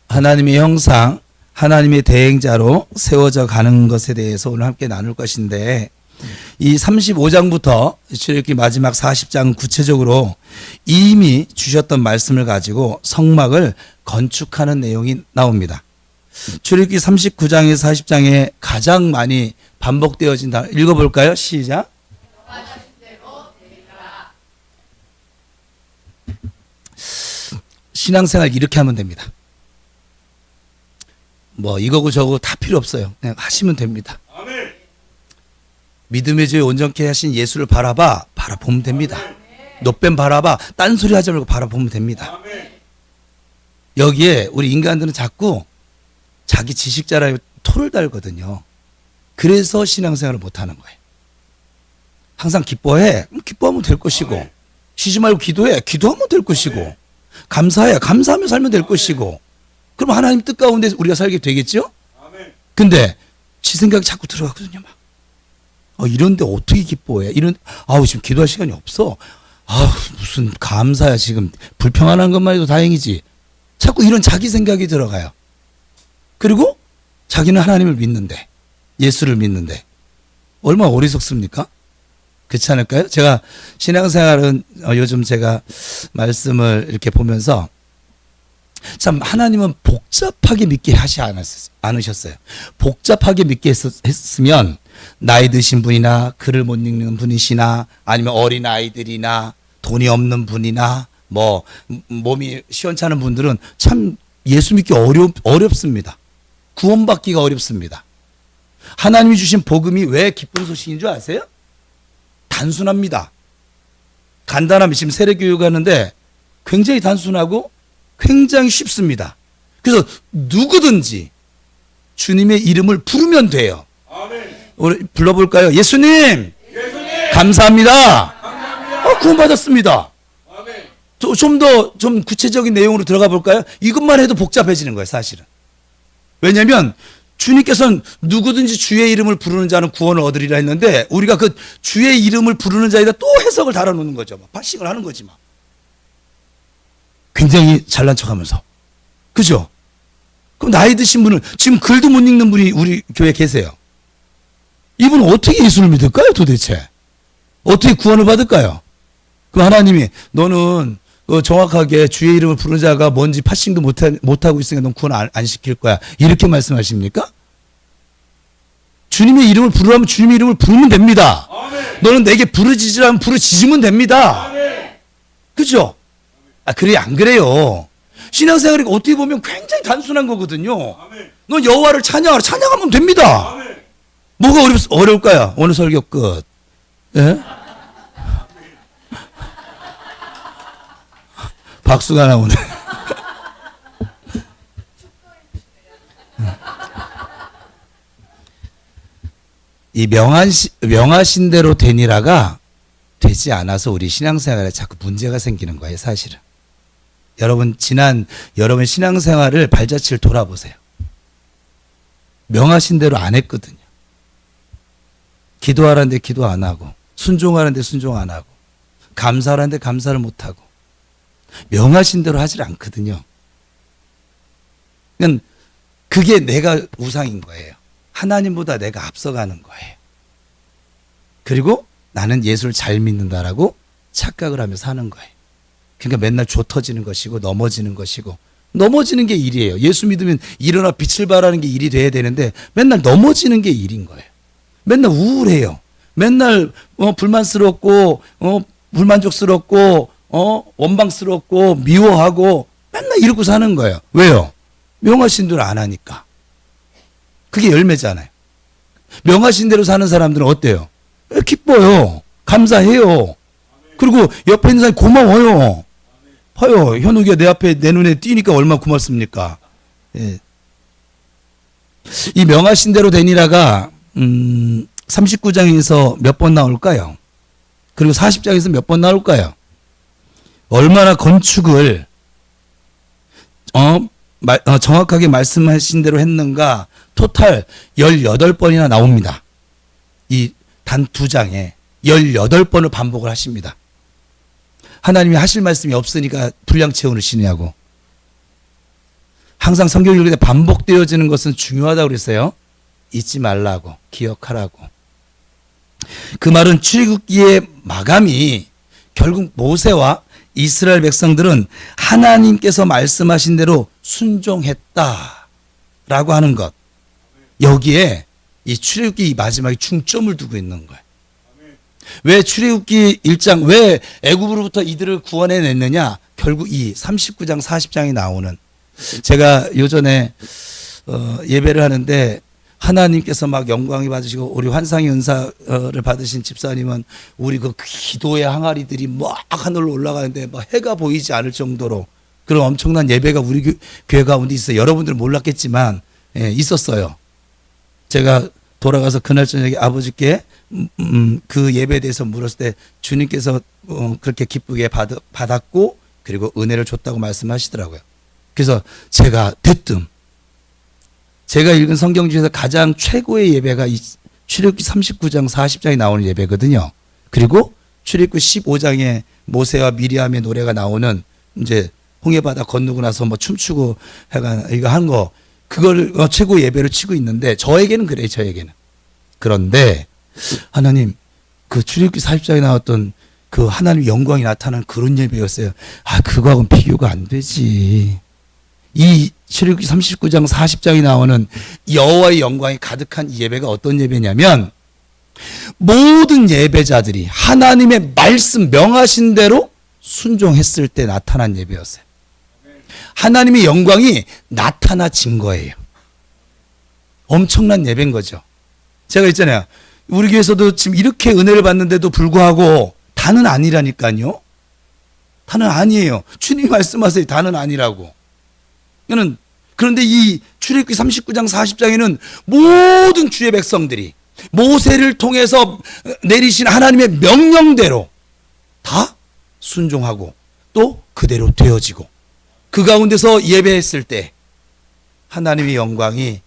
하나님의 형상, 하나님의 대행자로 세워져 가는 것에 대해서 오늘 함께 나눌 것인데, 이 35장부터 출애굽기 마지막 40장 구체적으로 이미 주셨던 말씀을 가지고 성막을 건축하는 내용이 나옵니다. 출애굽기 39장에서 40장에 가장 많이 반복되어진 단어 읽어볼까요? 시작. 신앙생활 이렇게 하면 됩니다. 뭐 이거고 저거 다 필요 없어요. 그냥 하시면 됩니다. 아멘. 믿음의 주에 온전케 하신 예수를 바라보면 됩니다. 노뱀 바라봐, 딴소리 하지 말고 바라보면 됩니다. 아멘. 여기에 우리 인간들은 자꾸 자기 지식자라고 토를 달거든요. 그래서 신앙생활을 못하는 거예요. 항상 기뻐해, 기뻐하면 될 것이고, 아멘. 쉬지 말고 기도해, 기도하면 될 것이고, 아멘. 감사해, 감사하며 살면 될 아멘. 것이고, 그럼 하나님 뜻 가운데 우리가 살게 되겠죠? 아멘. 근데 지 생각이 자꾸 들어가거든요. 막. 이런데 어떻게 기뻐해? 지금 기도할 시간이 없어. 무슨 감사야. 지금 불평안한 것만 해도 다행이지. 자꾸 이런 자기 생각이 들어가요. 그리고 자기는 하나님을 믿는데, 예수를 믿는데 얼마나 어리석습니까? 그렇지 않을까요? 제가 신앙생활은 요즘 제가 말씀을 이렇게 보면서 참 하나님은 복잡하게 믿게 하지 않으셨어요. 복잡하게 믿게 했으면 나이 드신 분이나 글을 못 읽는 분이시나 아니면 어린 아이들이나 돈이 없는 분이나 뭐 몸이 시원찮은 분들은 참 예수 믿기 어렵습니다. 구원받기가 어렵습니다. 하나님이 주신 복음이 왜 기쁜 소식인 줄 아세요? 단순합니다. 간단합니다. 지금 세례교육 하는데 굉장히 단순하고 굉장히 쉽습니다. 그래서 누구든지 주님의 이름을 부르면 돼요. 아멘. 우리 불러볼까요? 예수님, 예수님. 감사합니다. 감사합니다. 구원받았습니다. 아멘. 좀 구체적인 내용으로 들어가 볼까요? 이것만 해도 복잡해지는 거예요, 사실은. 왜냐하면 주님께서는 누구든지 주의 이름을 부르는 자는 구원을 얻으리라 했는데 우리가 그 주의 이름을 부르는 자에다 또 해석을 달아놓는 거죠. 발식을 하는 거지 막. 굉장히 잘난 척하면서. 그죠? 그럼 나이 드신 분은 지금 글도 못 읽는 분이 우리 교회에 계세요. 이분은 어떻게 예수를 믿을까요, 도대체? 어떻게 구원을 받을까요? 그 하나님이 너는 정확하게 주의 이름을 부르는 자가 뭔지 파싱도 못하고 있으니까 넌 구원 안 시킬 거야. 이렇게 말씀하십니까? 주님의 이름을 부르라면 주님의 이름을 부르면 됩니다. 아멘. 너는 내게 부르짖으라면 부르짖으면 됩니다. 아멘. 그죠? 그래, 안 그래요. 신앙생활이 어떻게 보면 굉장히 단순한 거거든요. 아멘. 넌 여호와를 찬양하면 됩니다. 아멘. 뭐가 어려울까요? 오늘 설교 끝. 예? 박수가 나오네. 이 명하신 대로 되니라가 되지 않아서 우리 신앙생활에 자꾸 문제가 생기는 거예요, 사실은. 여러분 신앙생활을 발자취를 돌아보세요. 명하신 대로 안 했거든요. 기도하라는데 기도 안 하고, 순종하라는데 순종 안 하고, 감사하라는데 감사를 못 하고, 명하신 대로 하질 않거든요. 그게 내가 우상인 거예요. 하나님보다 내가 앞서가는 거예요. 그리고 나는 예수를 잘 믿는다라고 착각을 하며 사는 거예요. 그러니까 맨날 조 터지는 것이고 넘어지는 것이고, 넘어지는 게 일이에요. 예수 믿으면 일어나 빛을 발하는 게 일이 돼야 되는데 맨날 넘어지는 게 일인 거예요. 맨날 우울해요. 맨날 불만스럽고 불만족스럽고 원망스럽고 미워하고 맨날 이러고 사는 거예요. 왜요? 명하신 대로 안 하니까. 그게 열매잖아요. 명하신 대로 사는 사람들은 어때요? 기뻐요. 감사해요. 그리고 옆에 있는 사람이 고마워요. 봐요. 현욱이가 내 눈에 띄니까 얼마나 고맙습니까? 예. 이 명하신 대로 되니라가 39장에서 몇 번 나올까요? 그리고 40장에서 몇 번 나올까요? 얼마나 건축을 정확하게 말씀하신 대로 했는가? 토탈 18번이나 나옵니다. 이 단 2장에 18번을 반복을 하십니다. 하나님이 하실 말씀이 없으니까 분량 채우시냐고. 항상 성경 읽을 때 반복되어지는 것은 중요하다고 그랬어요. 잊지 말라고, 기억하라고. 그 말은 출애굽기의 마감이 결국 모세와 이스라엘 백성들은 하나님께서 말씀하신 대로 순종했다라고 하는 것. 여기에 이 출애굽기 마지막에 중점을 두고 있는 거예요. 왜 출애굽기 1장 왜 애굽으로부터 이들을 구원해냈느냐? 결국 이 39장 40장이 나오는, 제가 요전에 예배를 하는데 하나님께서 막 영광이 받으시고 우리 환상의 은사를 받으신 집사님은 우리 그 기도의 항아리들이 막 하늘로 올라가는데 막 해가 보이지 않을 정도로 그런 엄청난 예배가 우리 교회 가운데 있어요. 여러분들은 몰랐겠지만 있었어요. 제가 돌아가서 그날 저녁에 아버지께 그 예배에 대해서 물었을 때 주님께서 그렇게 기쁘게 받았고 그리고 은혜를 줬다고 말씀하시더라고요. 그래서 제가 대뜸 제가 읽은 성경 중에서 가장 최고의 예배가 이 출애굽기 39장 40장에 나오는 예배거든요. 그리고 출애굽기 15장에 모세와 미리암의 노래가 나오는, 이제 홍해바다 건너고 나서 뭐 춤추고 해가 이거 한 거, 그걸 최고 예배로 치고 있는데 저에게는 그래요. 저에게는. 그런데 하나님, 그 출애굽기 40장에 나왔던 그 하나님의 영광이 나타나는 그런 예배였어요. 아, 그거하고는 비교가 안 되지. 이 출애굽기 39장 40장이 나오는 여호와의 영광이 가득한 이 예배가 어떤 예배냐면, 모든 예배자들이 하나님의 말씀 명하신 대로 순종했을 때 나타난 예배였어요. 하나님의 영광이 나타나진 거예요. 엄청난 예배인 거죠. 제가 있잖아요. 우리 교회에서도 지금 이렇게 은혜를 받는데도 불구하고 다는 아니라니까요. 다는 아니에요. 주님 말씀하세요. 다는 아니라고. 그런데 이 출애굽기 39장 40장에는 모든 주의 백성들이 모세를 통해서 내리신 하나님의 명령대로 다 순종하고 또 그대로 되어지고, 그 가운데서 예배했을 때 하나님의 영광이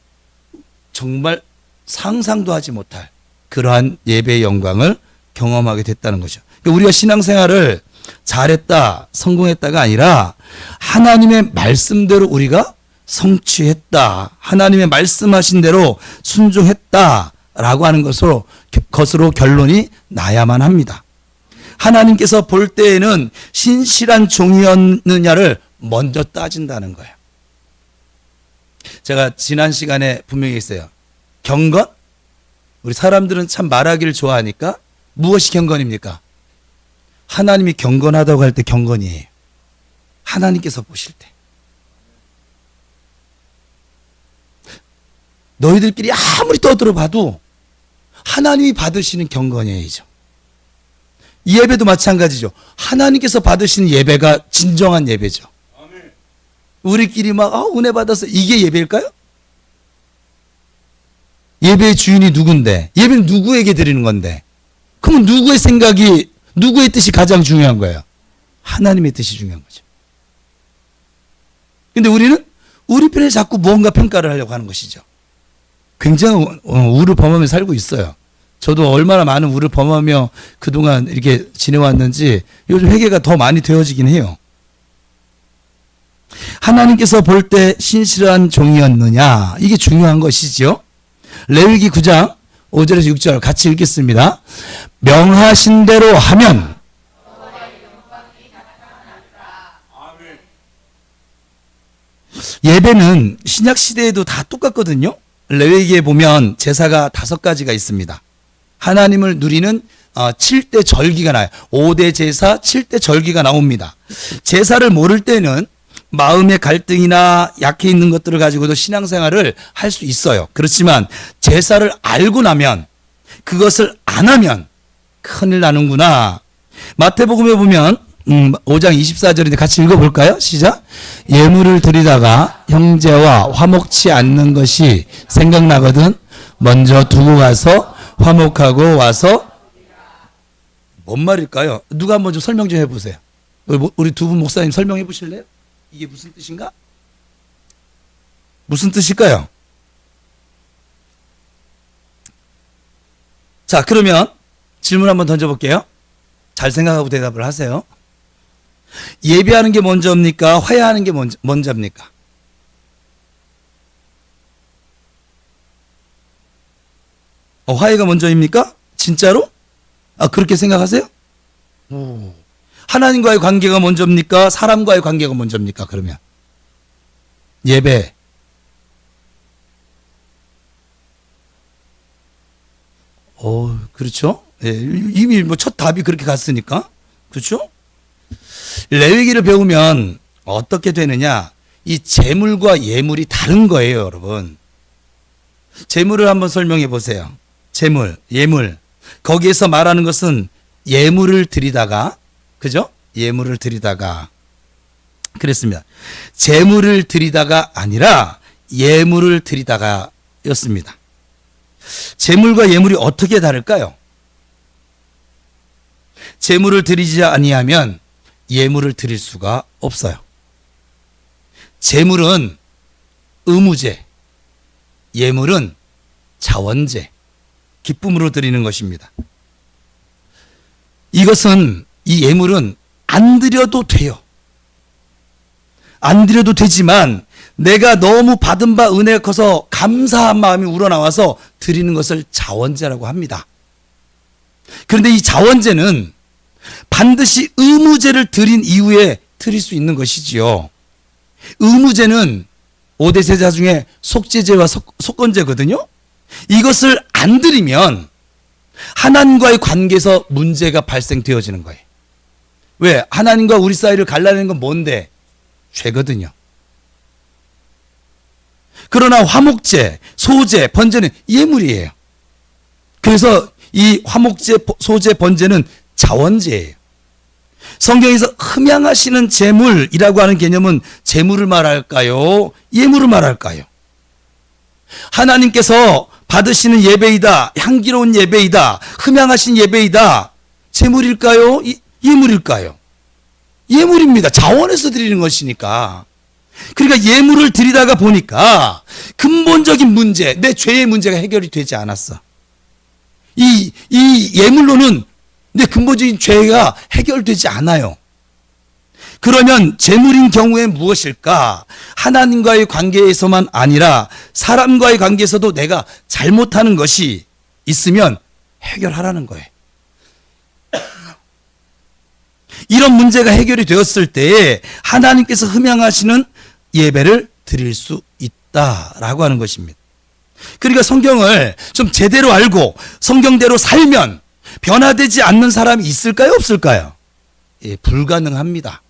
정말 상상도 하지 못할 그러한 예배의 영광을 경험하게 됐다는 거죠. 그러니까 우리가 신앙생활을 잘했다, 성공했다가 아니라 하나님의 말씀대로 우리가 성취했다, 하나님의 말씀하신 대로 순종했다라고 하는 것으로 결론이 나야만 합니다. 하나님께서 볼 때에는 신실한 종이었느냐를 먼저 따진다는 거예요. 제가 지난 시간에 분명히 했어요. 경건? 우리 사람들은 참 말하기를 좋아하니까 무엇이 경건입니까? 하나님이 경건하다고 할 때 경건이에요. 하나님께서 보실 때. 너희들끼리 아무리 떠들어 봐도 하나님이 받으시는 경건이죠. 이 예배도 마찬가지죠. 하나님께서 받으시는 예배가 진정한 예배죠. 아멘. 우리끼리 막 은혜 받아서 이게 예배일까요? 예배의 주인이 누군데? 예배는 누구에게 드리는 건데? 그러면 누구의 생각이, 누구의 뜻이 가장 중요한 거예요? 하나님의 뜻이 중요한 거죠. 근데 우리는 우리 편에 자꾸 무언가 평가를 하려고 하는 것이죠. 굉장히 우를 범하며 살고 있어요. 저도 얼마나 많은 우를 범하며 그동안 이렇게 지내왔는지 요즘 회개가 더 많이 되어지긴 해요. 하나님께서 볼 때 신실한 종이었느냐, 이게 중요한 것이지요. 레위기 9장 5절에서 6절 같이 읽겠습니다. 명하신 대로 하면 아멘. 예배는 신약 시대에도 다 똑같거든요. 레위기에 보면 제사가 5가지가 있습니다. 하나님을 누리는 7대 절기가 나요. 5대 제사, 7대 절기가 나옵니다. 제사를 모를 때는 마음의 갈등이나 약해 있는 것들을 가지고도 신앙생활을 할 수 있어요. 그렇지만 제사를 알고 나면, 그것을 안 하면 큰일 나는구나. 마태복음에 보면 5장 24절인데 같이 읽어볼까요? 시작. 예물을 드리다가 형제와 화목치 않는 것이 생각나거든 먼저 두고 가서 화목하고 와서. 뭔 말일까요? 누가 한번 좀 설명 좀 해보세요. 우리 두 분 목사님 설명해 보실래요? 이게 무슨 뜻인가? 무슨 뜻일까요? 자, 그러면 질문 한번 던져볼게요. 잘 생각하고 대답을 하세요. 예배하는 게 먼저입니까? 화해하는 게 먼저입니까? 화해가 먼저입니까? 진짜로? 그렇게 생각하세요? 하나님과의 관계가 먼저입니까? 사람과의 관계가 먼저입니까? 그러면 예배. 그렇죠? 예, 이미 뭐 첫 답이 그렇게 갔으니까. 그렇죠? 레위기를 배우면 어떻게 되느냐? 이 재물과 예물이 다른 거예요, 여러분. 재물을 한번 설명해 보세요. 재물, 예물. 거기에서 말하는 것은 예물을 드리다가, 그죠? 예물을 드리다가. 그랬습니다. 재물을 드리다가 아니라 예물을 드리다가 였습니다. 재물과 예물이 어떻게 다를까요? 재물을 드리지 아니하면 예물을 드릴 수가 없어요. 재물은 의무제, 예물은 자원제, 기쁨으로 드리는 것입니다. 이 예물은 안 드려도 돼요. 안 드려도 되지만 내가 너무 받은 바 은혜가 커서 감사한 마음이 우러나와서 드리는 것을 자원제라고 합니다. 그런데 이 자원제는 반드시 의무제를 드린 이후에 드릴 수 있는 것이지요. 의무제는 5대 세자 중에 속죄제와 속건제거든요. 이것을 안 드리면 하나님과의 관계에서 문제가 발생되어지는 거예요. 왜? 하나님과 우리 사이를 갈라내는 건 뭔데? 죄거든요. 그러나 화목제, 소제, 번제는 예물이에요. 그래서 이 화목제, 소제, 번제는 자원제예요. 성경에서 흠양하시는 재물이라고 하는 개념은 재물을 말할까요? 예물을 말할까요? 하나님께서 받으시는 예배이다, 향기로운 예배이다, 흠양하신 예배이다, 재물일까요? 예물일까요? 예물입니다. 자원에서 드리는 것이니까. 그러니까 예물을 드리다가 보니까 근본적인 문제, 내 죄의 문제가 해결이 되지 않았어. 이 예물로는 내 근본적인 죄가 해결되지 않아요. 그러면 재물인 경우에 무엇일까? 하나님과의 관계에서만 아니라 사람과의 관계에서도 내가 잘못하는 것이 있으면 해결하라는 거예요. 이런 문제가 해결이 되었을 때에 하나님께서 흠양하시는 예배를 드릴 수 있다라고 하는 것입니다. 그러니까 성경을 좀 제대로 알고 성경대로 살면 변화되지 않는 사람이 있을까요? 없을까요? 예, 불가능합니다.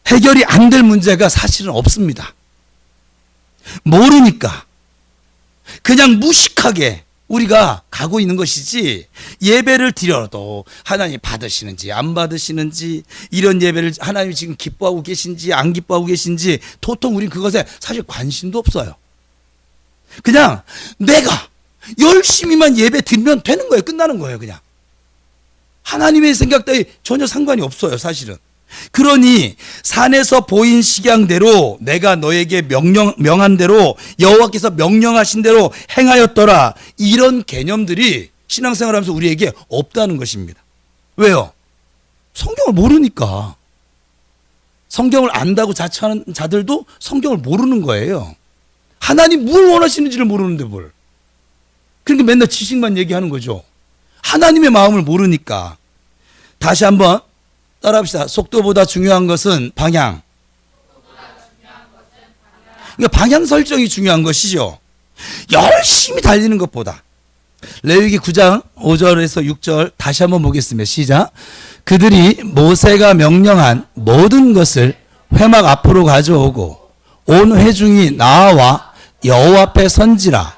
해결이 안 될 문제가 사실은 없습니다. 모르니까 그냥 무식하게 우리가 가고 있는 것이지, 예배를 드려도 하나님 받으시는지 안 받으시는지, 이런 예배를 하나님이 지금 기뻐하고 계신지 안 기뻐하고 계신지 도통 우린 그것에 사실 관심도 없어요. 그냥 내가 열심히만 예배 드리면 되는 거예요. 끝나는 거예요. 그냥 하나님의 생각 따위 전혀 상관이 없어요, 사실은. 그러니 산에서 보인 식양대로 내가 너에게 명한 대로 여호와께서 명령하신 대로 행하였더라, 이런 개념들이 신앙생활하면서 우리에게 없다는 것입니다. 왜요? 성경을 모르니까. 성경을 안다고 자처하는 자들도 성경을 모르는 거예요. 하나님 뭘 원하시는지를 모르는데 뭘. 그러니까 맨날 지식만 얘기하는 거죠. 하나님의 마음을 모르니까. 다시 한번 따라합시다. 속도보다 중요한 것은 방향. 그러니까 방향 설정이 중요한 것이죠. 열심히 달리는 것보다. 레위기 9장 5절에서 6절 다시 한번 보겠습니다. 시작. 그들이 모세가 명령한 모든 것을 회막 앞으로 가져오고 온 회중이 나와 여호와 앞에 선지라.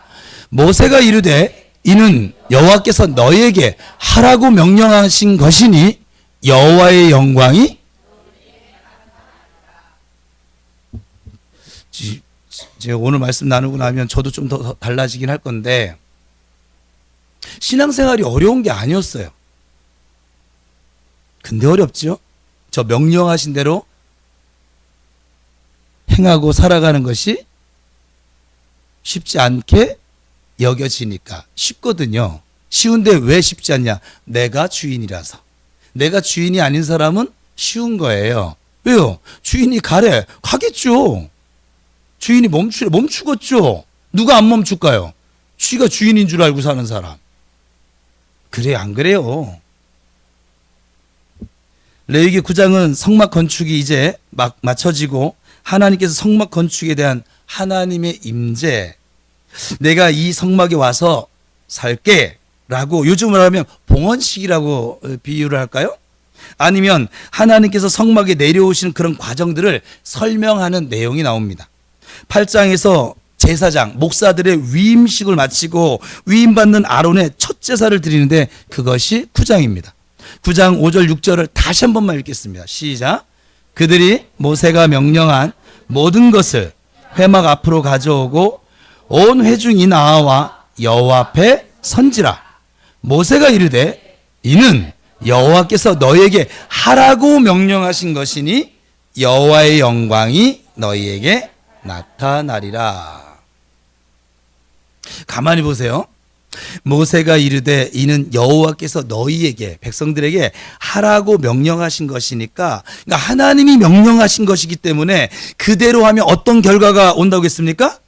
모세가 이르되 이는 여호와께서 너희에게 하라고 명령하신 것이니 여호와의 영광이 제가 오늘 말씀 나누고 나면 저도 좀 더 달라지긴 할 건데, 신앙생활이 어려운 게 아니었어요. 근데 어렵죠? 저 명령하신 대로 행하고 살아가는 것이 쉽지 않게 여겨지니까. 쉽거든요. 쉬운데 왜 쉽지 않냐? 내가 주인이라서. 내가 주인이 아닌 사람은 쉬운 거예요. 왜요? 주인이 가래. 가겠죠. 주인이 멈추겠죠. 누가 안 멈출까요? 쥐가 주인인 줄 알고 사는 사람. 그래 안 그래요? 레위기 9장은 성막 건축이 이제 막 마쳐지고 하나님께서 성막 건축에 대한 하나님의 임재, 내가 이 성막에 와서 살게 라고, 요즘으로 하면 봉헌식이라고 비유를 할까요? 아니면 하나님께서 성막에 내려오시는 그런 과정들을 설명하는 내용이 나옵니다. 8장에서 제사장, 목사들의 위임식을 마치고 위임받는 아론의 첫 제사를 드리는데 그것이 9장입니다. 9장 5절 6절을 다시 한 번만 읽겠습니다. 시작. 그들이 모세가 명령한 모든 것을 회막 앞으로 가져오고 온 회중이 나와 여호와 앞에 선지라. 모세가 이르되 이는 여호와께서 너희에게 하라고 명령하신 것이니 여호와의 영광이 너희에게 나타나리라. 가만히 보세요. 모세가 이르되 이는 여호와께서 너희에게, 백성들에게 하라고 명령하신 것이니까, 그러니까 하나님이 명령하신 것이기 때문에 그대로 하면 어떤 결과가 온다고 했습니까?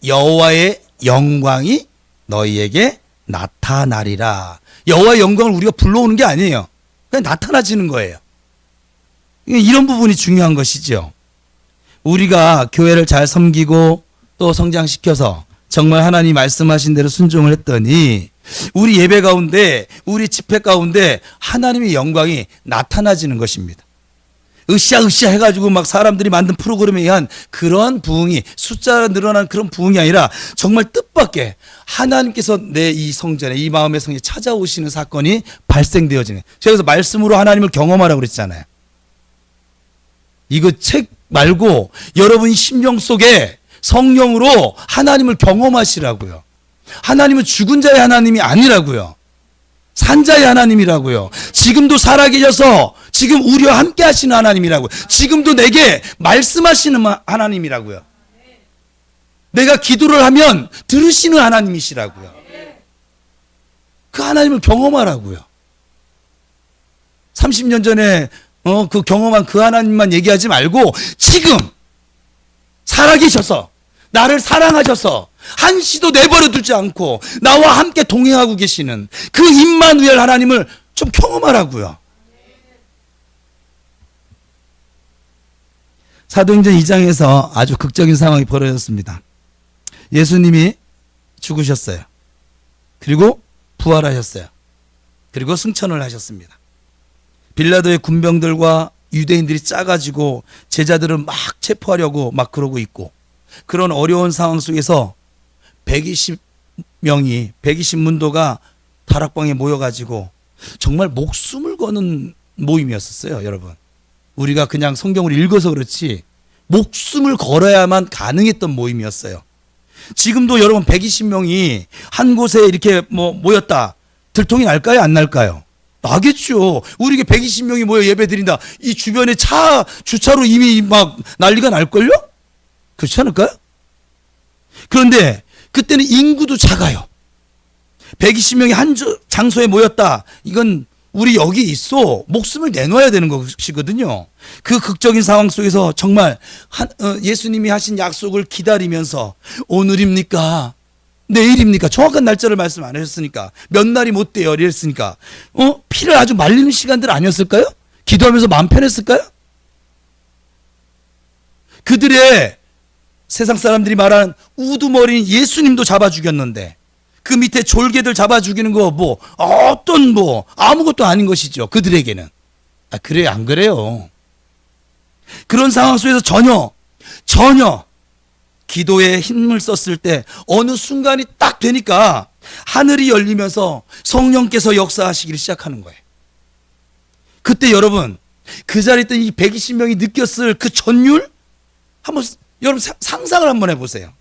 여호와의 영광이 너희에게 나타나리라. 여호와의 영광을 우리가 불러오는 게 아니에요. 그냥 나타나지는 거예요. 이런 부분이 중요한 것이죠. 우리가 교회를 잘 섬기고 또 성장시켜서 정말 하나님 말씀하신 대로 순종을 했더니 우리 예배 가운데, 우리 집회 가운데 하나님의 영광이 나타나지는 것입니다. 으쌰으쌰 해가지고 막 사람들이 만든 프로그램에 의한 그런 부흥이, 숫자가 늘어난 그런 부흥이 아니라 정말 뜻밖의 하나님께서 내 이 성전에, 이 마음의 성에 찾아오시는 사건이 발생되어지는. 그래서 말씀으로 하나님을 경험하라고 그랬잖아요. 이거 책 말고 여러분이 심령 속에 성령으로 하나님을 경험하시라고요. 하나님은 죽은 자의 하나님이 아니라고요. 산 자의 하나님이라고요. 지금도 살아계셔서 지금 우리와 함께 하시는 하나님이라고요. 지금도 내게 말씀하시는 하나님이라고요. 내가 기도를 하면 들으시는 하나님이시라고요. 그 하나님을 경험하라고요. 30년 전에 그 경험한 그 하나님만 얘기하지 말고 지금 살아계셔서 나를 사랑하셔서 한시도 내버려 두지 않고 나와 함께 동행하고 계시는 그 임마누엘 하나님을 좀 경험하라고요. 사도행전 2장에서 아주 극적인 상황이 벌어졌습니다. 예수님이 죽으셨어요. 그리고 부활하셨어요. 그리고 승천을 하셨습니다. 빌라도의 군병들과 유대인들이 짜가지고 제자들을 막 체포하려고 막 그러고 있고, 그런 어려운 상황 속에서 120문도가 다락방에 모여가지고 정말 목숨을 거는 모임이었었어요. 여러분, 우리가 그냥 성경을 읽어서 그렇지 목숨을 걸어야만 가능했던 모임이었어요. 지금도 여러분 120명이 한 곳에 이렇게 모였다, 들통이 날까요? 안 날까요? 나겠죠. 우리 120명이 모여 예배 드린다, 이 주변에 차 주차로 이미 막 난리가 날걸요? 그렇지 않을까요? 그런데 그때는 인구도 작아요. 120명이 한 장소에 모였다, 이건 우리 여기 있어, 목숨을 내놔야 되는 것이거든요. 그 극적인 상황 속에서 정말 예수님이 하신 약속을 기다리면서 오늘입니까? 내일입니까? 정확한 날짜를 말씀 안 하셨으니까, 몇 날이 못 돼요 이랬으니까 피를 아주 말리는 시간들 아니었을까요? 기도하면서 마음 편했을까요? 그들의 세상 사람들이 말하는 우두머리인 예수님도 잡아 죽였는데 그 밑에 졸개들 잡아 죽이는 거 아무것도 아닌 것이죠. 그들에게는. 그래요, 안 그래요? 그런 상황 속에서 전혀 기도에 힘을 썼을 때 어느 순간이 딱 되니까 하늘이 열리면서 성령께서 역사하시기를 시작하는 거예요. 그때 여러분, 그 자리에 있던 이 120명이 느꼈을 그 전율, 한번 여러분 상상을 한번 해보세요.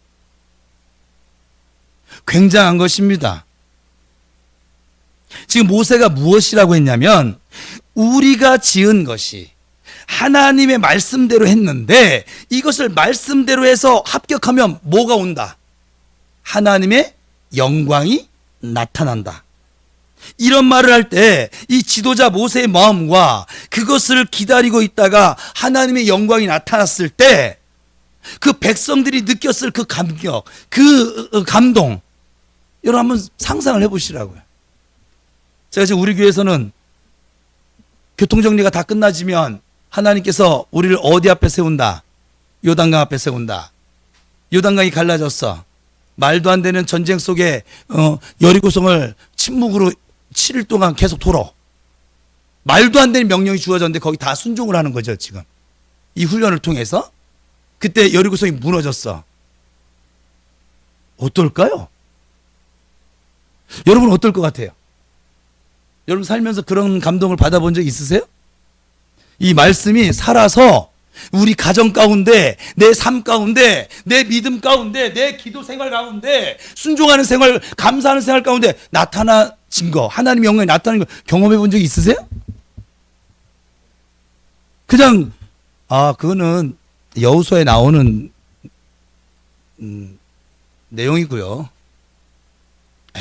굉장한 것입니다. 지금 모세가 무엇이라고 했냐면, 우리가 지은 것이 하나님의 말씀대로 했는데 이것을 말씀대로 해서 합격하면 뭐가 온다? 하나님의 영광이 나타난다. 이런 말을 할 때 이 지도자 모세의 마음과 그것을 기다리고 있다가 하나님의 영광이 나타났을 때 그 백성들이 느꼈을 그 감격, 그 감동, 여러분 한번 상상을 해보시라고요. 제가 지금 우리 교회에서는 교통정리가 다 끝나지면 하나님께서 우리를 어디 앞에 세운다? 요단강 앞에 세운다. 요단강이 갈라졌어. 말도 안 되는 전쟁 속에 여리고성을 침묵으로 7일 동안 계속 돌아. 말도 안 되는 명령이 주어졌는데 거기 다 순종을 하는 거죠, 지금. 이 훈련을 통해서. 그때 여리고성이 무너졌어. 어떨까요? 여러분 어떨 것 같아요? 여러분 살면서 그런 감동을 받아본 적 있으세요? 이 말씀이 살아서 우리 가정 가운데, 내 삶 가운데, 내 믿음 가운데, 내 기도 생활 가운데, 순종하는 생활, 감사하는 생활 가운데 나타나진 거, 하나님의 영광이 나타나는 거 경험해 본 적 있으세요? 그냥 그거는 여호수아에 나오는 내용이고요.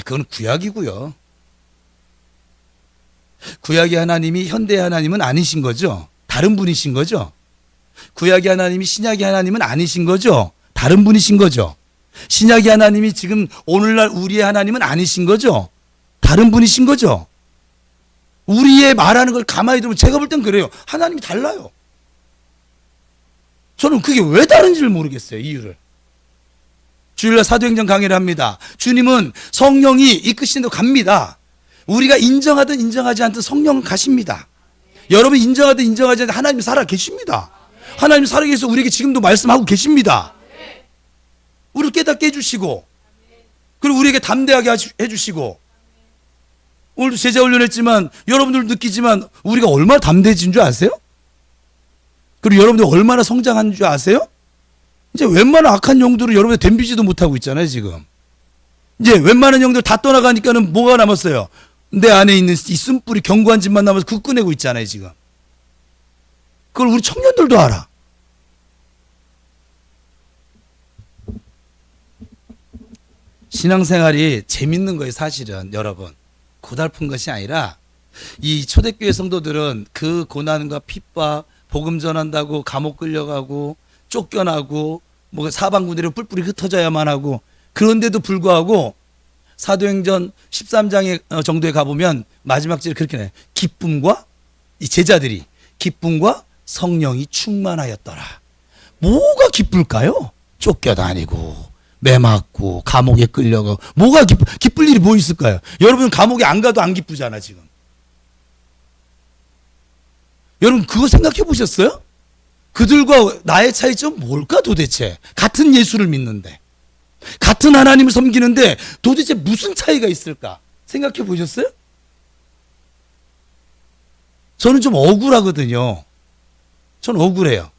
그건 구약이고요. 구약의 하나님이 현대의 하나님은 아니신 거죠. 다른 분이신 거죠. 구약의 하나님이 신약의 하나님은 아니신 거죠. 다른 분이신 거죠. 신약의 하나님이 지금 오늘날 우리의 하나님은 아니신 거죠. 다른 분이신 거죠. 우리의 말하는 걸 가만히 들으면 제가 볼 땐 그래요. 하나님이 달라요. 저는 그게 왜 다른지를 모르겠어요. 이유를. 주일날 사도행전 강의를 합니다. 주님은 성령이 이끄시는 대로 갑니다. 우리가 인정하든 인정하지 않든 성령은 가십니다. 여러분 인정하든 인정하지 않든 하나님이 살아 계십니다. 하나님 살아 계셔서 우리에게 지금도 말씀하고 계십니다. 우리를 깨닫게 해주시고, 그리고 우리에게 담대하게 해주시고, 오늘도 제자 훈련했지만 여러분들 느끼지만 우리가 얼마나 담대해진 줄 아세요? 그리고 여러분들 얼마나 성장한 줄 아세요? 이제 웬만한 악한 영들을 여러분들 덤비지도 못하고 있잖아요, 지금. 이제 웬만한 영들 다 떠나가니까는 뭐가 남았어요? 내 안에 있는 이 쓴뿌리 견고한 집만 남아서 그거 꺼내고 있잖아요, 지금. 그걸 우리 청년들도 알아. 신앙생활이 재밌는 거예요, 사실은. 여러분, 고달픈 것이 아니라 이 초대교회 성도들은 그 고난과 핍박, 복음 전한다고 감옥 끌려가고 쫓겨나고 뭐 사방군대로 뿔뿔이 흩어져야만 하고, 그런데도 불구하고 사도행전 13장에 정도에 가보면 마지막 절에 그렇게 나와요. 기쁨과, 이 제자들이 기쁨과 성령이 충만하였더라. 뭐가 기쁠까요? 쫓겨다니고 매맞고 감옥에 끌려가고 뭐가 기쁠 일이 뭐 있을까요? 여러분 감옥에 안 가도 안 기쁘잖아 지금. 여러분 그거 생각해 보셨어요? 그들과 나의 차이점 뭘까 도대체? 같은 예수를 믿는데, 같은 하나님을 섬기는데 도대체 무슨 차이가 있을까? 생각해 보셨어요? 저는 좀 억울하거든요. 저는 억울해요.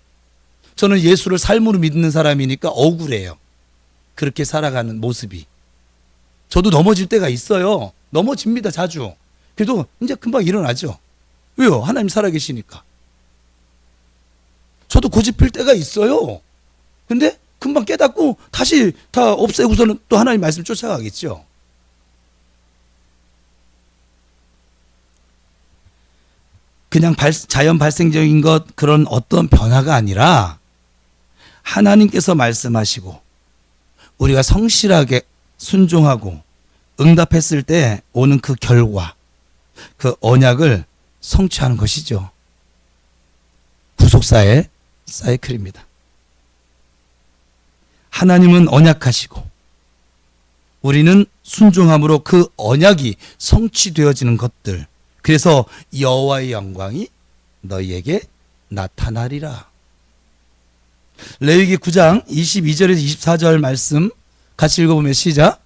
저는 예수를 삶으로 믿는 사람이니까 억울해요. 그렇게 살아가는 모습이. 저도 넘어질 때가 있어요. 넘어집니다, 자주. 그래도 이제 금방 일어나죠. 왜요? 하나님 살아계시니까. 저도 고집필 때가 있어요. 근데 금방 깨닫고 다시 다 없애고서는 또 하나님 말씀 쫓아가겠죠. 그냥 자연 발생적인 것, 그런 어떤 변화가 아니라 하나님께서 말씀하시고 우리가 성실하게 순종하고 응답했을 때 오는 그 결과, 그 언약을 성취하는 것이죠. 구속사의 사이클입니다. 하나님은 언약하시고 우리는 순종함으로 그 언약이 성취되어지는 것들. 그래서 여호와의 영광이 너희에게 나타나리라. 레위기 9장 22절에서 24절 말씀 같이 읽어보면 시작.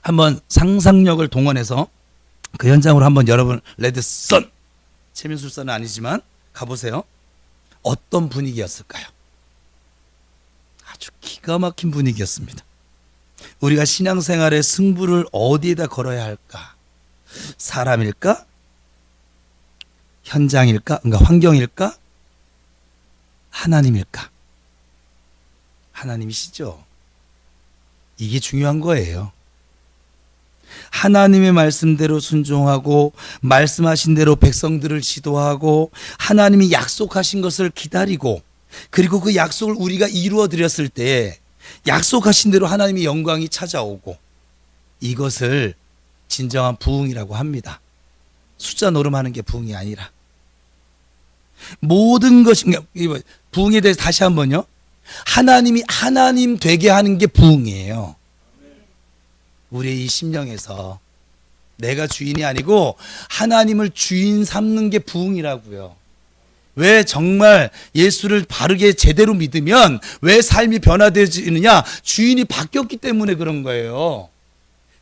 한번 상상력을 동원해서 그 현장으로 한번 여러분 레드썬, 최민술사는 아니지만 가보세요. 어떤 분위기였을까요? 아주 기가 막힌 분위기였습니다. 우리가 신앙생활의 승부를 어디에다 걸어야 할까? 사람일까? 현장일까? 그러니까 환경일까? 하나님일까? 하나님이시죠. 이게 중요한 거예요. 하나님의 말씀대로 순종하고 말씀하신 대로 백성들을 지도하고 하나님이 약속하신 것을 기다리고 그리고 그 약속을 우리가 이루어 드렸을 때 약속하신 대로 하나님의 영광이 찾아오고 이것을 진정한 부흥이라고 합니다. 숫자 노름하는 게 부흥이 아니라 모든 것이 부흥에 대해서 다시 한번요. 하나님이 하나님 되게 하는 게 부흥이에요. 우리의 이 심령에서 내가 주인이 아니고 하나님을 주인 삼는 게 부흥이라고요. 왜 정말 예수를 바르게 제대로 믿으면 왜 삶이 변화되지느냐? 주인이 바뀌었기 때문에 그런 거예요.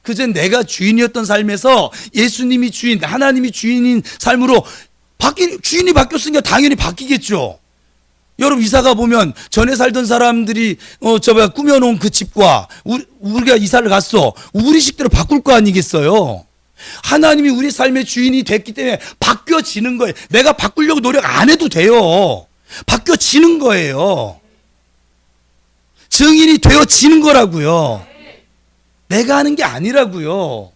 그전 내가 주인이었던 삶에서 예수님이 주인, 하나님이 주인인 삶으로 주인이 바뀌었으니까 당연히 바뀌겠죠. 여러분 이사가 보면 전에 살던 사람들이 꾸며놓은 그 집과 우리가 이사를 갔어. 우리 식대로 바꿀 거 아니겠어요. 하나님이 우리 삶의 주인이 됐기 때문에 바뀌어지는 거예요. 내가 바꾸려고 노력 안 해도 돼요. 바뀌어지는 거예요. 증인이 되어지는 거라고요. 내가 하는 게 아니라고요.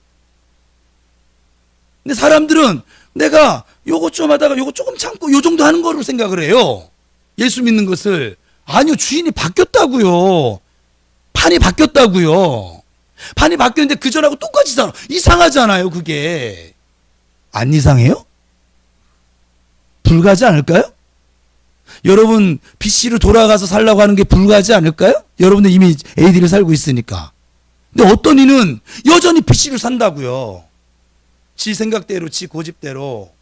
근데 사람들은 내가 요거 좀 하다가 요거 조금 참고 요 정도 하는 거로 생각을 해요. 예수 믿는 것을. 아니요, 주인이 바뀌었다고요. 판이 바뀌었다고요. 판이 바뀌었는데 그전하고 똑같이 살아. 이상하잖아요, 그게. 안 이상해요? 불가하지 않을까요? 여러분 BC로 돌아가서 살라고 하는 게 불가하지 않을까요? 여러분들 이미 AD를 살고 있으니까. 근데 어떤 이는 여전히 BC로 산다고요. 지 생각대로, 지 고집대로,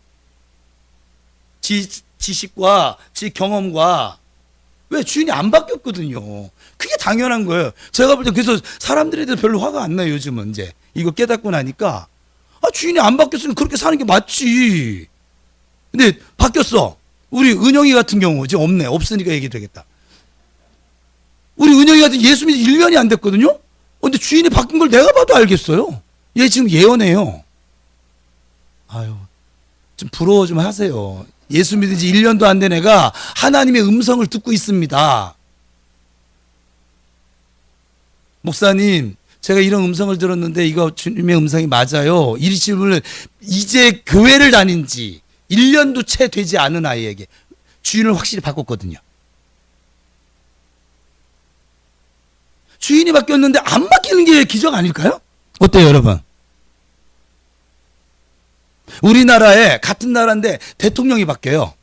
지 지식과 지 경험과. 왜? 주인이 안 바뀌었거든요. 그게 당연한 거예요. 제가 볼 때 그래서 사람들에 대해서 별로 화가 안 나요. 요즘은 이제 이거 깨닫고 나니까 주인이 안 바뀌었으면 그렇게 사는 게 맞지. 근데 바뀌었어. 우리 은영이 같은 경우 이제 없네. 없으니까 얘기되겠다. 우리 은영이 같은 예수 믿은 1년이 안 됐거든요. 근데 주인이 바뀐 걸 내가 봐도 알겠어요. 얘 지금 예언해요. 아유, 좀 부러워 좀 하세요. 예수 믿은 지 1년도 안 된 애가 하나님의 음성을 듣고 있습니다. 목사님, 제가 이런 음성을 들었는데 이거 주님의 음성이 맞아요. 이 질문을 이제 교회를 다닌 지 1년도 채 되지 않은 아이에게 주인을 확실히 바꿨거든요. 주인이 바뀌었는데 안 바뀌는 게 기적 아닐까요? 어때요, 여러분? 우리나라에 같은 나라인데 대통령이 바뀌어요.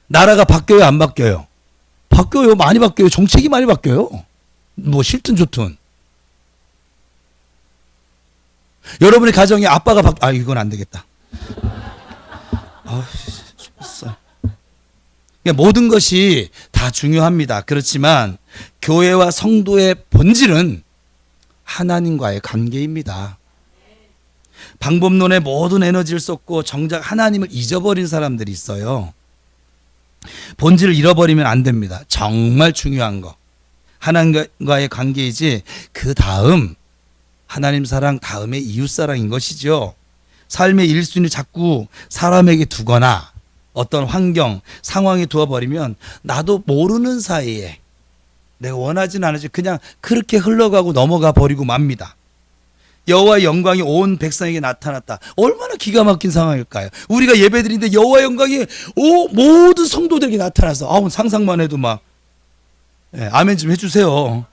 나라가 바뀌어요, 안 바뀌어요? 바뀌어요. 많이 바뀌어요. 정책이 많이 바뀌어요. 뭐 싫든 좋든. 여러분의 가정에 아빠가 이건 안 되겠다. 죽었어. 그러니까 모든 것이 다 중요합니다. 그렇지만 교회와 성도의 본질은 하나님과의 관계입니다. 방법론에 모든 에너지를 쏟고 정작 하나님을 잊어버린 사람들이 있어요. 본질을 잃어버리면 안 됩니다. 정말 중요한 거. 하나님과의 관계이지 그 다음 하나님 사랑 다음에 이웃 사랑인 것이죠. 삶의 1순위를 자꾸 사람에게 두거나 어떤 환경, 상황에 두어버리면 나도 모르는 사이에 내가 원하지는 않았지 그냥 그렇게 흘러가고 넘어가 버리고 맙니다. 여호와의 영광이 온 백성에게 나타났다. 얼마나 기가 막힌 상황일까요? 우리가 예배드리는데 여호와의 영광이 모든 성도들에게 나타나서 상상만 해도 막 아멘 좀 해주세요.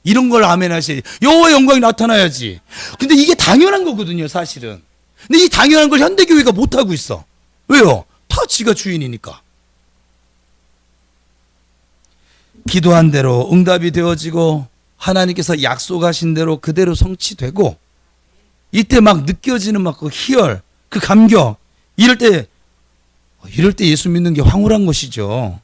이런 걸 아멘 하시. 여호와의 영광이 나타나야지. 근데 이게 당연한 거거든요, 사실은. 근데 이 당연한 걸 현대교회가 못하고 있어. 왜요? 다 지가 주인이니까. 기도한 대로 응답이 되어지고 하나님께서 약속하신 대로 그대로 성취되고 이때 막 느껴지는 막 그 희열, 그 감격 이럴 때 예수 믿는 게 황홀한 것이죠.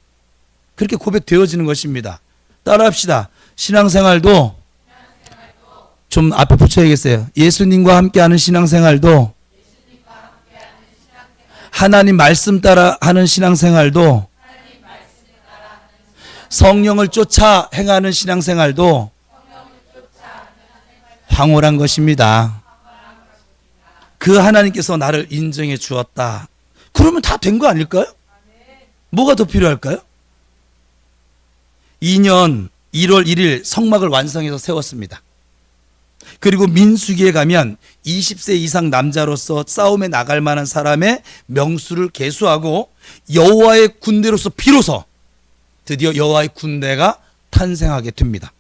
그렇게 고백되어지는 것입니다. 따라합시다. 신앙생활도 좀 앞에 붙여야겠어요. 예수님과 함께하는 신앙생활도 하나님 말씀 따라 하는 신앙생활도 성령을 쫓아 행하는 신앙생활도 황홀한 것입니다. 그 하나님께서 나를 인정해 주었다. 그러면 다 된 거 아닐까요? 뭐가 더 필요할까요? 2년 1월 1일 성막을 완성해서 세웠습니다. 그리고 민수기에 가면 20세 이상 남자로서 싸움에 나갈 만한 사람의 명수를 계수하고 여호와의 군대로서 비로소 드디어 여호와의 군대가 탄생하게 됩니다.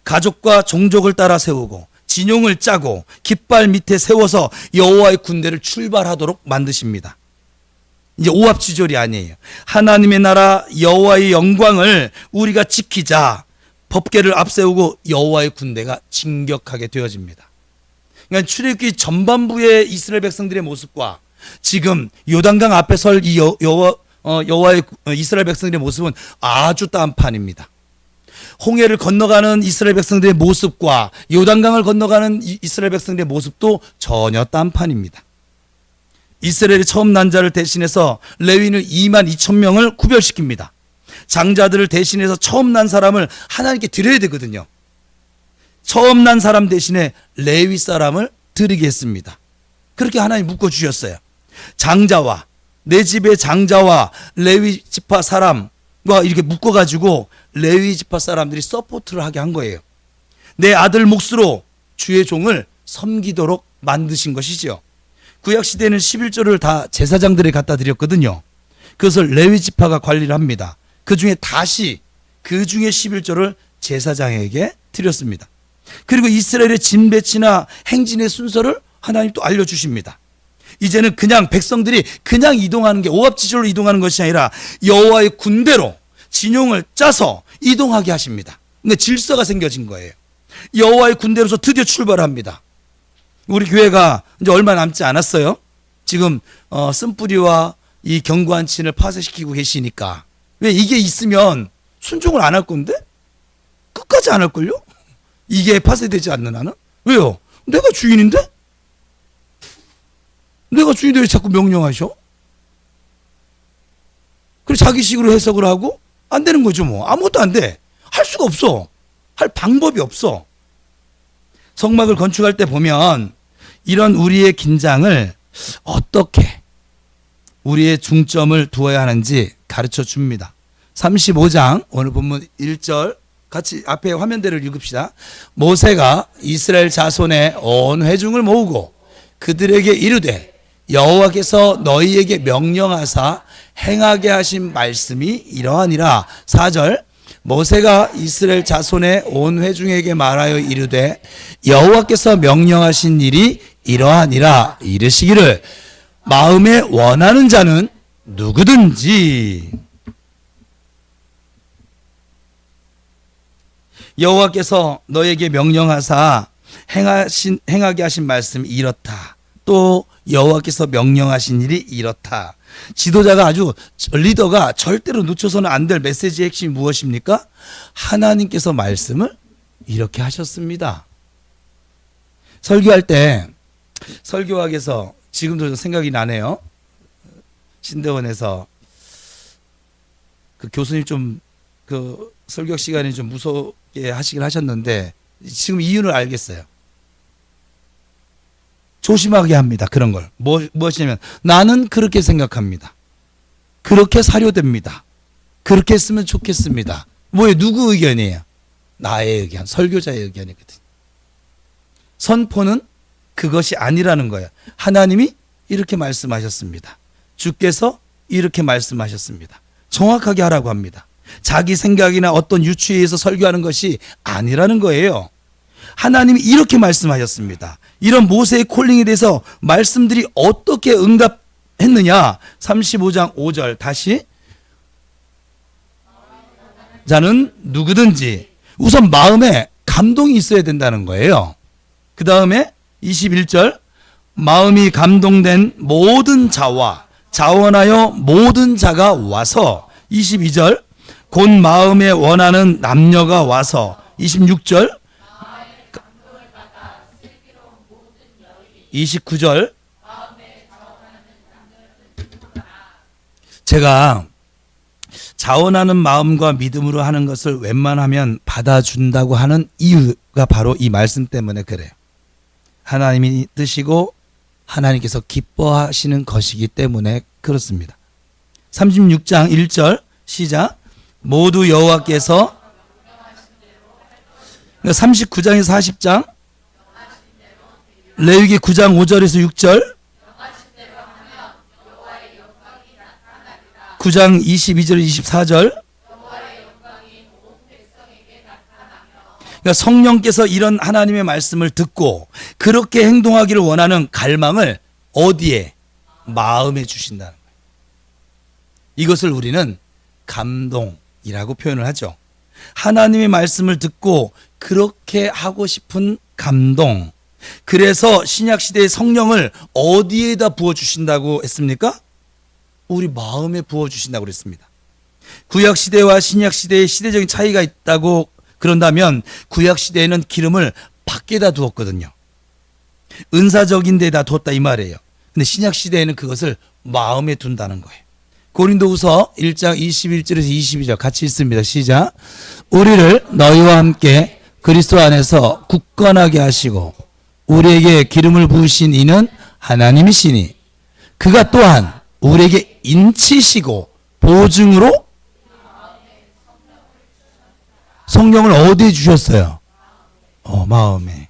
가족과 종족을 따라 세우고 진용을 짜고 깃발 밑에 세워서 여호와의 군대를 출발하도록 만드십니다. 이제 오합지졸이 아니에요. 하나님의 나라 여호와의 영광을 우리가 지키자 법궤를 앞세우고 여호와의 군대가 진격하게 되어집니다. 그러니까 출애굽기 전반부의 이스라엘 백성들의 모습과 지금 요단강 앞에 설 이 여호와의 이스라엘 백성들의 모습은 아주 딴판입니다. 홍해를 건너가는 이스라엘 백성들의 모습과 요단강을 건너가는 이스라엘 백성들의 모습도 전혀 딴판입니다. 이스라엘이 처음 난 자를 대신해서 레위는 2만 2천 명을 구별시킵니다. 장자들을 대신해서 처음 난 사람을 하나님께 드려야 되거든요. 처음 난 사람 대신에 레위 사람을 드리게 했습니다. 그렇게 하나님 묶어주셨어요. 장자와 내 집의 장자와 레위 지파 사람과 이렇게 묶어가지고 레위 지파 사람들이 서포트를 하게 한 거예요. 내 아들 몫으로 주의 종을 섬기도록 만드신 것이지요. 구약시대는 11조를 다 제사장들이 갖다 드렸거든요. 그것을 레위 지파가 관리를 합니다. 그 중에 다시 그 중에 11조를 제사장에게 드렸습니다. 그리고 이스라엘의 진배치나 행진의 순서를 하나님 또 알려주십니다. 이제는 그냥 백성들이 그냥 이동하는 게 오합지졸로 이동하는 것이 아니라 여호와의 군대로 진용을 짜서 이동하게 하십니다. 그러니까 질서가 생겨진 거예요. 여호와의 군대로서 드디어 출발합니다. 우리 교회가 이제 얼마 남지 않았어요. 지금 쓴뿌리와 이 견고한 친을 파쇄시키고 계시니까 왜 이게 있으면 순종을 안 할 건데 끝까지 안 할걸요? 이게 파쇄되지 않는 한은? 왜요? 내가 주인인데? 내가 주인인데 왜 자꾸 명령하셔? 그리고 자기식으로 해석을 하고 안 되는 거죠. 뭐 아무것도 안 돼. 할 수가 없어. 할 방법이 없어. 성막을 건축할 때 보면 이런 우리의 긴장을 어떻게 우리의 중점을 두어야 하는지 가르쳐 줍니다. 35장 오늘 본문 1절 같이 앞에 화면대로 읽읍시다. 모세가 이스라엘 자손의 온 회중을 모으고 그들에게 이르되 여호와께서 너희에게 명령하사 행하게 하신 말씀이 이러하니라. 4절 모세가 이스라엘 자손의 온 회중에게 말하여 이르되 여호와께서 명령하신 일이 이러하니라. 이르시기를 마음에 원하는 자는 누구든지 여호와께서 너에게 명령하사 행하게 하신 말씀이 이렇다. 또 여호와께서 명령하신 일이 이렇다. 지도자가 아주 리더가 절대로 놓쳐서는 안 될 메시지의 핵심이 무엇입니까? 하나님께서 말씀을 이렇게 하셨습니다. 설교할 때 설교학에서 지금도 생각이 나네요. 신대원에서 그 교수님 좀 그 설교 시간에 좀 무섭게 하시긴 하셨는데 지금 이유를 알겠어요. 조심하게 합니다. 그런 걸. 무엇이냐면 나는 그렇게 생각합니다. 그렇게 사료됩니다. 그렇게 했으면 좋겠습니다. 뭐예요? 누구 의견이에요? 나의 의견, 설교자의 의견이거든요. 선포는 그것이 아니라는 거예요. 하나님이 이렇게 말씀하셨습니다. 주께서 이렇게 말씀하셨습니다. 정확하게 하라고 합니다. 자기 생각이나 어떤 유추에 의해서 설교하는 것이 아니라는 거예요. 하나님이 이렇게 말씀하셨습니다. 이런 모세의 콜링에 대해서 말씀들이 어떻게 응답했느냐. 35장 5절 다시 자는 누구든지 우선 마음에 감동이 있어야 된다는 거예요. 그 다음에 21절 마음이 감동된 모든 자와 자원하여 모든 자가 와서 22절 곧 마음에 원하는 남녀가 와서 26절 29절 제가 자원하는 마음과 믿음으로 하는 것을 웬만하면 받아준다고 하는 이유가 바로 이 말씀 때문에 그래요. 하나님이 뜻이고 하나님께서 기뻐하시는 것이기 때문에 그렇습니다. 36장 1절 시작. 모두 여호와께서 39장에서 40장 레위기 9장 5절에서 6절, 9장 22절 24절. 그러니까 성령께서 이런 하나님의 말씀을 듣고 그렇게 행동하기를 원하는 갈망을 어디에? 마음에 주신다는 거예요. 이것을 우리는 감동이라고 표현을 하죠. 하나님의 말씀을 듣고 그렇게 하고 싶은 감동. 그래서 신약시대의 성령을 어디에다 부어주신다고 했습니까? 우리 마음에 부어주신다고 그랬습니다. 구약시대와 신약시대의 시대적인 차이가 있다고 그런다면 구약시대에는 기름을 밖에다 두었거든요. 은사적인 데다 두었다 이 말이에요. 근데 신약시대에는 그것을 마음에 둔다는 거예요. 고린도후서 1장 21절에서 22절 같이 읽습니다. 시작. 우리를 너희와 함께 그리스도 안에서 굳건하게 하시고 우리에게 기름을 부으신 이는 하나님이시니 그가 또한 우리에게 인치시고 보증으로 성령을 어디에 주셨어요? 마음에.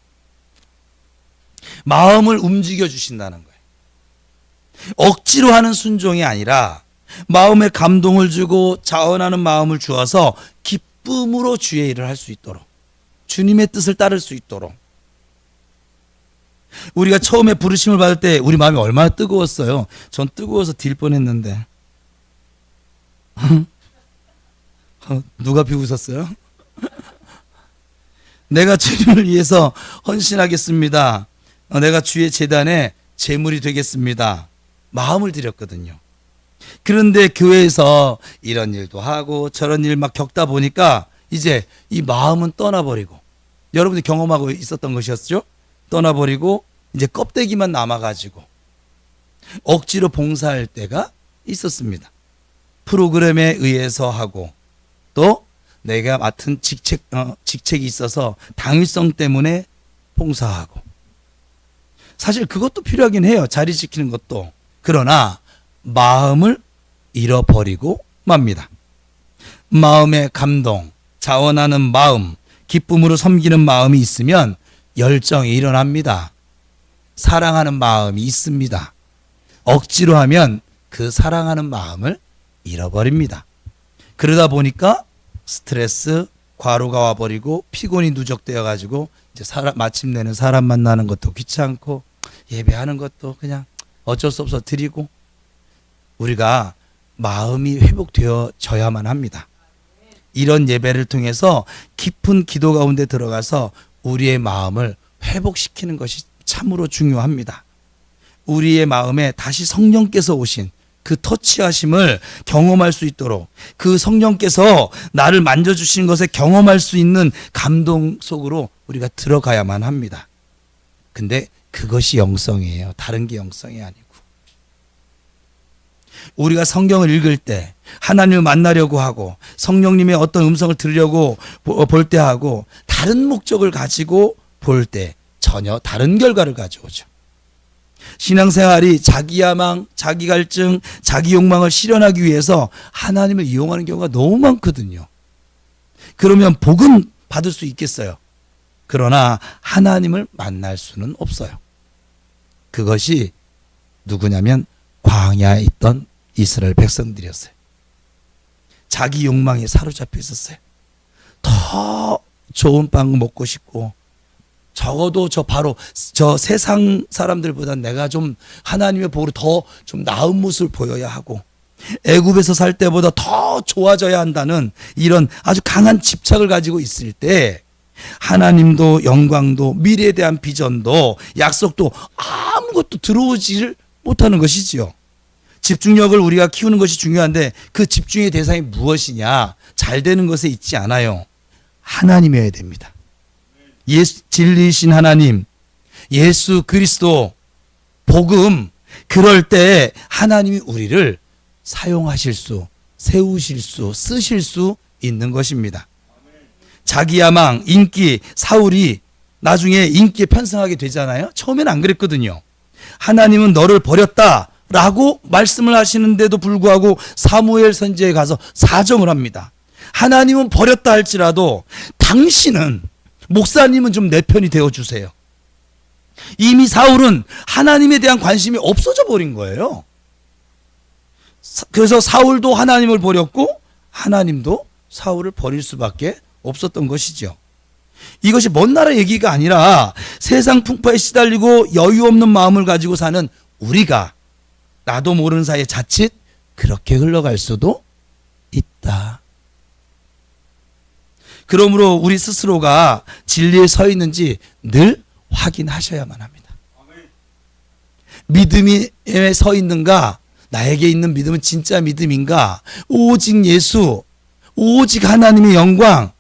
마음을 움직여 주신다는 거예요. 억지로 하는 순종이 아니라 마음에 감동을 주고 자원하는 마음을 주어서 기쁨으로 주의 일을 할 수 있도록, 주님의 뜻을 따를 수 있도록. 우리가 처음에 부르심을 받을 때 우리 마음이 얼마나 뜨거웠어요. 전 뜨거워서 딜 뻔했는데. 누가 비웃었어요? 내가 주님을 위해서 헌신하겠습니다. 내가 주의 제단에 제물이 되겠습니다. 마음을 드렸거든요. 그런데 교회에서 이런 일도 하고 저런 일 막 겪다 보니까 이제 이 마음은 떠나버리고, 여러분들이 경험하고 있었던 것이었죠? 떠나버리고 이제 껍데기만 남아가지고 억지로 봉사할 때가 있었습니다. 프로그램에 의해서 하고 또 내가 맡은 직책이 있어서 당위성 때문에 봉사하고, 사실 그것도 필요하긴 해요. 자리 지키는 것도. 그러나 마음을 잃어버리고 맙니다. 마음의 감동, 자원하는 마음, 기쁨으로 섬기는 마음이 있으면 열정이 일어납니다. 사랑하는 마음이 있습니다. 억지로 하면 그 사랑하는 마음을 잃어버립니다. 그러다 보니까 스트레스, 과로가 와버리고 피곤이 누적되어 가지고 이제 마침내는 사람 만나는 것도 귀찮고 예배하는 것도 그냥 어쩔 수 없어 드리고, 우리가 마음이 회복되어져야만 합니다. 이런 예배를 통해서 깊은 기도 가운데 들어가서 우리의 마음을 회복시키는 것이 참으로 중요합니다. 우리의 마음에 다시 성령께서 오신 그 터치하심을 경험할 수 있도록, 그 성령께서 나를 만져주신 것에 경험할 수 있는 감동 속으로 우리가 들어가야만 합니다. 근데 그것이 영성이에요. 다른 게 영성이 아니고. 우리가 성경을 읽을 때 하나님을 만나려고 하고 성령님의 어떤 음성을 들으려고 볼 때 하고 다른 목적을 가지고 볼 때 전혀 다른 결과를 가져오죠. 신앙생활이 자기 야망, 자기 갈증, 자기 욕망을 실현하기 위해서 하나님을 이용하는 경우가 너무 많거든요. 그러면 복은 받을 수 있겠어요. 그러나 하나님을 만날 수는 없어요. 그것이 누구냐면 광야에 있던 이스라엘 백성들이었어요. 자기 욕망에 사로잡혀 있었어요. 더 좋은 빵 먹고 싶고, 적어도 저 세상 사람들보다 내가 좀 하나님의 복으로 더 좀 나은 모습을 보여야 하고, 애굽에서 살 때보다 더 좋아져야 한다는 이런 아주 강한 집착을 가지고 있을 때 하나님도 영광도 미래에 대한 비전도 약속도 아무것도 들어오지를 못하는 것이지요. 집중력을 우리가 키우는 것이 중요한데 그 집중의 대상이 무엇이냐? 잘 되는 것에 있지 않아요. 하나님이어야 됩니다. 진리이신 하나님, 예수 그리스도, 복음, 그럴 때 하나님이 우리를 사용하실 수, 세우실 수, 쓰실 수 있는 것입니다. 자기 야망, 인기, 사울이 나중에 인기에 편승하게 되잖아요. 처음에는 안 그랬거든요. 하나님은 너를 버렸다 라고 말씀을 하시는데도 불구하고 사무엘 선지자에 가서 사정을 합니다. 하나님은 버렸다 할지라도 당신은, 목사님은 좀 내 편이 되어주세요. 이미 사울은 하나님에 대한 관심이 없어져 버린 거예요. 그래서 사울도 하나님을 버렸고 하나님도 사울을 버릴 수밖에 없었던 것이죠. 이것이 먼 나라 얘기가 아니라 세상 풍파에 시달리고 여유 없는 마음을 가지고 사는 우리가 나도 모르는 사이에 자칫 그렇게 흘러갈 수도 있다. 그러므로 우리 스스로가 진리에 서 있는지 늘 확인하셔야만 합니다. 믿음에 서 있는가? 나에게 있는 믿음은 진짜 믿음인가? 오직 예수, 오직 하나님의 영광,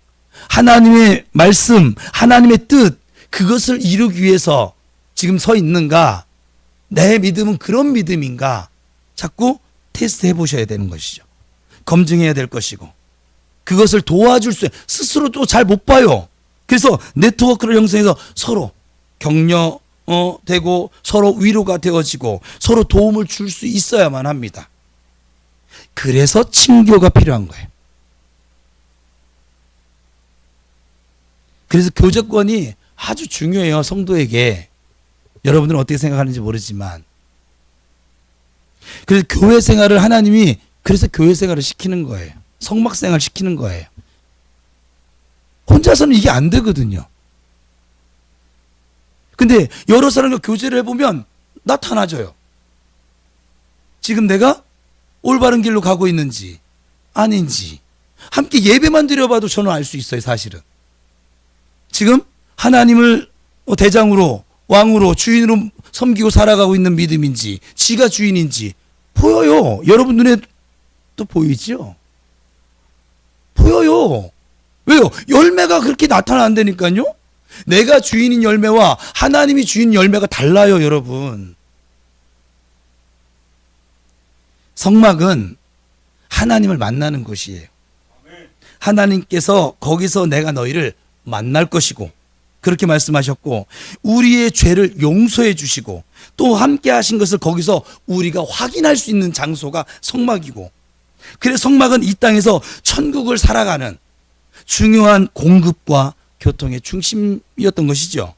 하나님의 말씀, 하나님의 뜻, 그것을 이루기 위해서 지금 서 있는가? 내 믿음은 그런 믿음인가? 자꾸 테스트 해보셔야 되는 것이죠. 검증해야 될 것이고, 그것을 도와줄 수, 스스로도 잘 못 봐요. 그래서 네트워크를 형성해서 서로 격려되고 서로 위로가 되어지고 서로 도움을 줄 수 있어야만 합니다. 그래서 친교가 필요한 거예요. 그래서 교제권이 아주 중요해요, 성도에게. 여러분들은 어떻게 생각하는지 모르지만. 그래서 교회 생활을 하나님이 그래서 교회 생활을 시키는 거예요. 성막 생활 시키는 거예요. 혼자서는 이게 안 되거든요. 근데 여러 사람과 교제를 해보면 나타나져요. 지금 내가 올바른 길로 가고 있는지 아닌지 함께 예배만 드려봐도 저는 알 수 있어요. 사실은 지금 하나님을 대장으로 왕으로 주인으로 섬기고 살아가고 있는 믿음인지 지가 주인인지 보여요. 여러분 눈에 또 보이죠? 보여요. 왜요? 열매가 그렇게 나타난다니까요. 내가 주인인 열매와 하나님이 주인 열매가 달라요, 여러분. 성막은 하나님을 만나는 곳이에요. 하나님께서 거기서 내가 너희를 만날 것이고 그렇게 말씀하셨고 우리의 죄를 용서해 주시고 또 함께 하신 것을 거기서 우리가 확인할 수 있는 장소가 성막이고, 그래서 성막은 이 땅에서 천국을 살아가는 중요한 공급과 교통의 중심이었던 것이죠.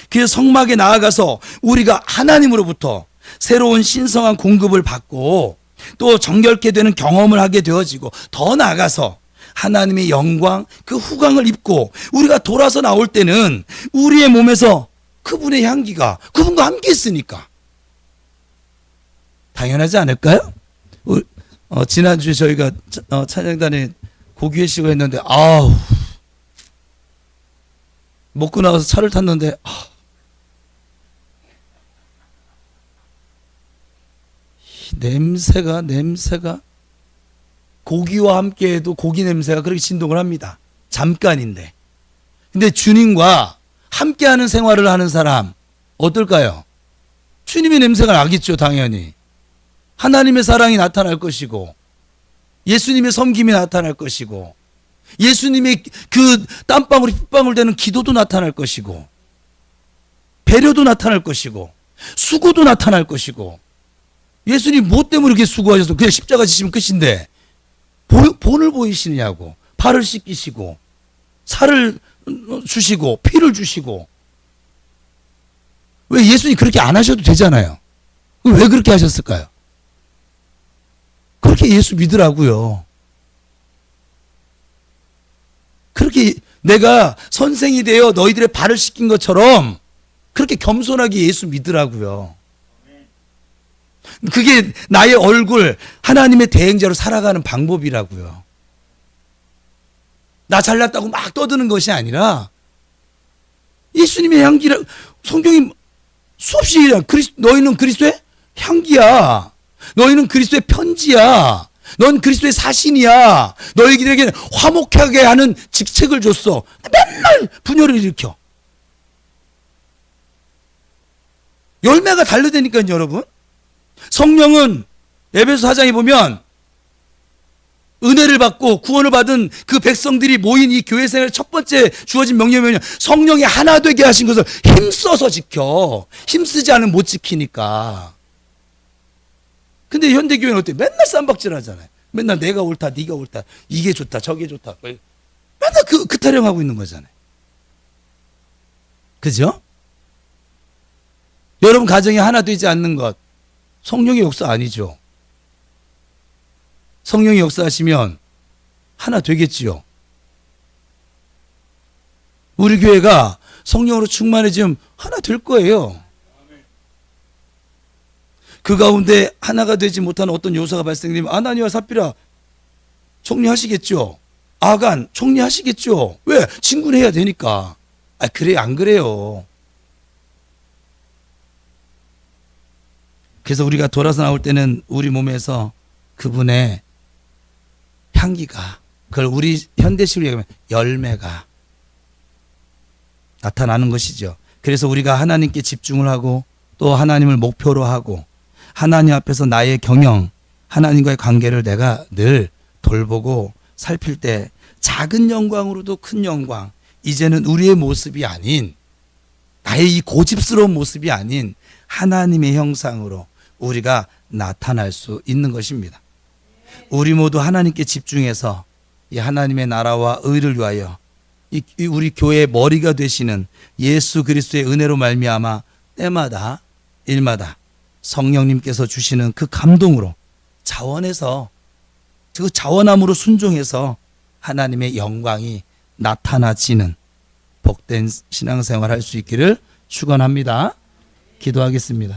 그래서 성막에 나아가서 우리가 하나님으로부터 새로운 신성한 공급을 받고 또 정결케 되는 경험을 하게 되어지고, 더 나아가서 하나님의 영광, 그 후광을 입고 우리가 돌아서 나올 때는 우리의 몸에서 그분의 향기가 그분과 함께 있으니까 당연하지 않을까요? 지난주에 저희가 찬양단에 고기 회식을 했는데 아우 먹고 나가서 차를 탔는데 냄새가 고기와 함께해도 고기 냄새가 그렇게 진동을 합니다. 잠깐인데. 근데 주님과 함께하는 생활을 하는 사람 어떨까요? 주님의 냄새가 나겠죠, 당연히. 하나님의 사랑이 나타날 것이고 예수님의 섬김이 나타날 것이고 예수님의 그 땀방울이 핏방울 되는 기도도 나타날 것이고 배려도 나타날 것이고 수고도 나타날 것이고. 예수님 뭐 때문에 이렇게 수고하셔서 그냥 십자가 지시면 끝인데 본을 보이시느냐고. 발을 씻기시고 살을 주시고 피를 주시고. 왜 예수님 그렇게 안 하셔도 되잖아요. 왜 그렇게 하셨을까요? 그렇게 예수 믿으라고요. 그렇게 내가 선생이 되어 너희들의 발을 씻긴 것처럼 그렇게 겸손하게 예수 믿으라고요. 그게 나의 얼굴, 하나님의 대행자로 살아가는 방법이라고요. 나 잘났다고 막 떠드는 것이 아니라 예수님의 향기라. 성경이 수없이 너희는 그리스도의 향기야. 너희는 그리스도의 편지야. 넌 그리스도의 사신이야. 너희들에게 화목하게 하는 직책을 줬어. 맨날 분열을 일으켜. 열매가 달라되니까요, 여러분. 성령은 에베소 4장에 보면 은혜를 받고 구원을 받은 그 백성들이 모인 이 교회 생활 첫 번째 주어진 명령이면 성령이 하나 되게 하신 것을 힘써서 지켜. 힘쓰지 않으면 못 지키니까. 근데 현대교회는 어때? 맨날 쌈박질 하잖아요. 맨날 내가 옳다, 네가 옳다, 이게 좋다, 저게 좋다. 맨날 그 타령하고 있는 거잖아요. 그죠? 여러분 가정이 하나 되지 않는 것, 성령의 역사 아니죠. 성령이 역사하시면 하나 되겠지요. 우리 교회가 성령으로 충만해지면 하나 될 거예요. 그 가운데 하나가 되지 못하는 어떤 요소가 발생되면 아나니와 삽비라 정리하시겠죠. 아간 정리하시겠죠. 왜? 친구해야 되니까. 그래요? 안 그래요? 그래서 우리가 돌아서 나올 때는 우리 몸에서 그분의 향기가, 그걸 우리 현대식으로 얘기하면 열매가 나타나는 것이죠. 그래서 우리가 하나님께 집중을 하고 또 하나님을 목표로 하고 하나님 앞에서 나의 경영, 하나님과의 관계를 내가 늘 돌보고 살필 때 작은 영광으로도 큰 영광, 이제는 우리의 모습이 아닌, 나의 이 고집스러운 모습이 아닌 하나님의 형상으로 우리가 나타날 수 있는 것입니다. 우리 모두 하나님께 집중해서 이 하나님의 나라와 의를 위하여 이 우리 교회의 머리가 되시는 예수 그리스도의 은혜로 말미암아 때마다 일마다 성령님께서 주시는 그 감동으로 자원해서, 그 자원함으로 순종해서 하나님의 영광이 나타나지는 복된 신앙생활 할 수 있기를 축원합니다. 기도하겠습니다.